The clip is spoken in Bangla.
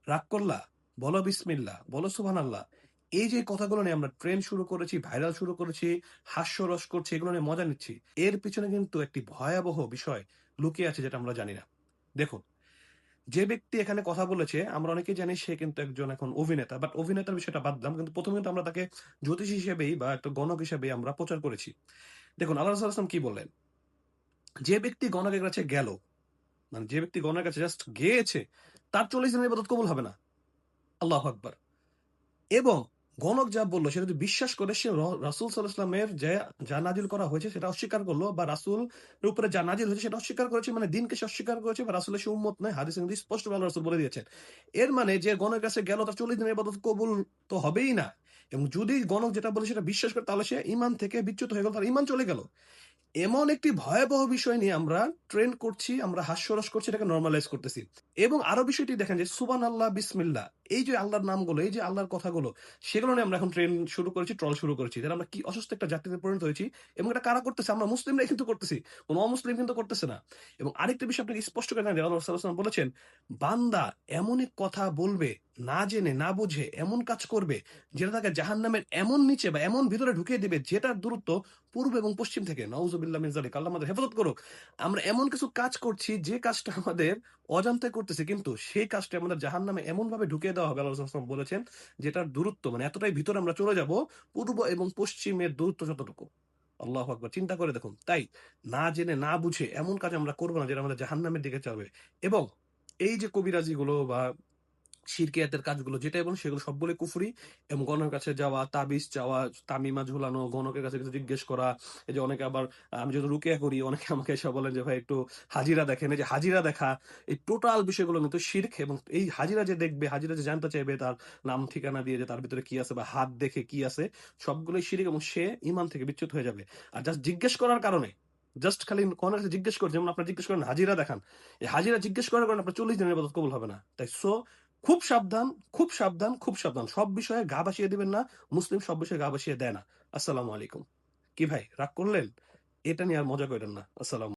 রাগ করলা? বলো বিসমিল্লাহ, বলো সুবহানাল্লাহ। এই যে কথাগুলো নিয়ে আমরা ট্রেন্ড শুরু করেছি, ভাইরাল শুরু করেছি, হাস্যরস করছি, এগুলো নিয়ে মজা নিচ্ছি। এর পিছনে কিন্তু একটি ভয়াবহ বিষয় লুকিয়ে আছে যেটা আমরা জানি না। দেখুন, যে ব্যক্তি এখানে কথা বলেছে আমরা অনেকেই জানি সে কিন্তু একজন এখন অভিনেতা। বাট অভিনেতার বিষয়টা বাদ দিলাম। কিন্তু ১ম কিন্তু আমরা তাকে জ্যোতিষী হিসেবেই বা একটা গণক হিসেবেই আমরা প্রচার করেছি। দেখুন আল্লাহ রাসূল সাল্লাল্লাহু আলাইহি ওয়াসাল্লাম কি বললেন? যে ব্যক্তি গণকের কাছে গেল, মানে যে ব্যক্তি গণের কাছে জাস্ট গিয়েছে, তার ৪০ দিনের ইবাদত কবুল হবে না। আল্লাহু আকবার। এবং গণক যা বলল সেটা যদি বিশ্বাস করে সে রাসূল সাল্লাল্লাহু আলাইহি ওয়াসাল্লামের যা নাজিল করা হয়েছে সেটা অস্বীকার করলো বা রাসূলের উপরে যা নাজিল হয়েছে সেটা অস্বীকার করেছে মানে দিনকে সে অস্বীকার করেছে বা রাসূলের সে উম্মত নয়। হাদিসে কিন্তু স্পষ্টভাবে আল্লাহ রাসূল বলে দিয়েছেন। এর মানে যে গণের কাছে গেল তার ৪০ দিনের ইবাদত কবুল তো হবেই না। এবং যদি গণক যেটা বলে সেটা বিশ্বাস করে তাহলে সে ঈমান থেকে বিচ্যুত হয়ে গেল, তার ঈমান চলে গেল। এমন একটি ভয়াবহ বিষয় নিয়ে আমরা ট্রেন্ড করছি, আমরা হাস্যরস করছি, এটাকে নরমালাইজ করতেছি। এবং আরো বিষয়টি দেখেন যে সুবহানাল্লাহ, বিসমিল্লাহ এই যে আল্লাহর নামগুলো, এই যে আল্লাহর কথাগুলো, সেগুলো নিয়ে আমরা এখন ট্রেন্ড শুরু করেছি, ট্রল শুরু করেছি। যেটা আমরা কি অসুস্থ একটা জাতিতে পরিণত হয়েছি এবং এটা কারা করতেছে? আমরা মুসলিমরাই কিন্তু করতেছি। কোন অমুসলিম কিন্তু করতেছে না। এবং আরেকটা বিষয় আপনাকে স্পষ্ট করে জানাই, আল্লাহ রাসূল সাল্লাল্লাহু আলাইহি ওয়াসাল্লাম বলেছেন, বান্দা এমন এক কথা বলবে, না জেনে না বুঝে এমন কাজ করবে, যেটা তাকে জাহান্নামের এমন নিচে বা এমন ভিতরে ঢুকিয়ে দিবে যেটার দূরত্ব পূর্ব এবং পশ্চিম থেকে। নাউজুবিল্লাহ মিন যালিক। আল্লাহ আমাদের হেফাজত করুক। আমরা এমন কিছু কাজ করছি যে কাজটা আমাদের অজান্তে করতেছি কিন্তু সেই কাজটা আমাদের জাহান্নামে এমনভাবে ঢুকিয়ে দেওয়া হবে, আল্লাহ রাসূল সাল্লাল্লাহু আলাইহি ওয়াসাল্লাম বলেছেন, যেটার দূরত্ব মানে এতটাই ভিতরে আমরা চলে যাব, পূর্ব এবং পশ্চিমের দূরত্ব যতটুকু। আল্লাহু আকবার। চিন্তা করে দেখুন। তাই না জেনে না বুঝে এমন কাজ আমরা করব না যেটা আমাদের জাহান্নামের দিকে যাবে। এবং এই যে কবিরাজিগুলো বা শিরকিয়াতের কাজগুলো যেটাই বলুন সেগুলো সবগুলোই কুফরি। এবং গণের কাছে যাওয়া, তাবিজ চাওয়া, তামিমা ঝুলানো, গণকের কাছে কিছু জিজ্ঞেস করা। এই যে অনেকে আবার আমি যেহেতু রুকিয়া করি, অনেকে আমাকে এসে বলেন যে, "ভাই একটু হাজিরা দেখেন।" এই যে হাজিরা দেখা, এই টোটাল বিষয়গুলো কিন্তু শিরক। এবং এই হাজিরা যে দেখবে, হাজিরা যে জানতে চাইবে তার নাম ঠিকানা দিয়ে যে তার ভিতরে কি আছে বা হাত দেখে কি আছে, সবগুলোই শিরক এবং সে ঈমান থেকে বিচ্যুত হয়ে যাবে। আর জাস্ট জিজ্ঞেস করার কারণে, জাস্ট খালি কনের কাছে জিজ্ঞেস করে, যেমন আপনারা জিজ্ঞেস করেন হাজিরা দেখান। এই হাজিরা জিজ্ঞেস করার কারণে আপনার ৪০ দিনের ইবাদত কবুল হবে না। তাই খুব সাবধান, খুব সাবধান, খুব সাবধান। সব বিষয়ে গা ভাসিয়ে দিবেন না। মুসলিম সব বিষয়ে গা ভাসিয়ে দেয় না। আসসালামু আলাইকুম। কি ভাই রাগ করলেন? এটা নিয়ে আর মজা কইরেন না। আসসালাম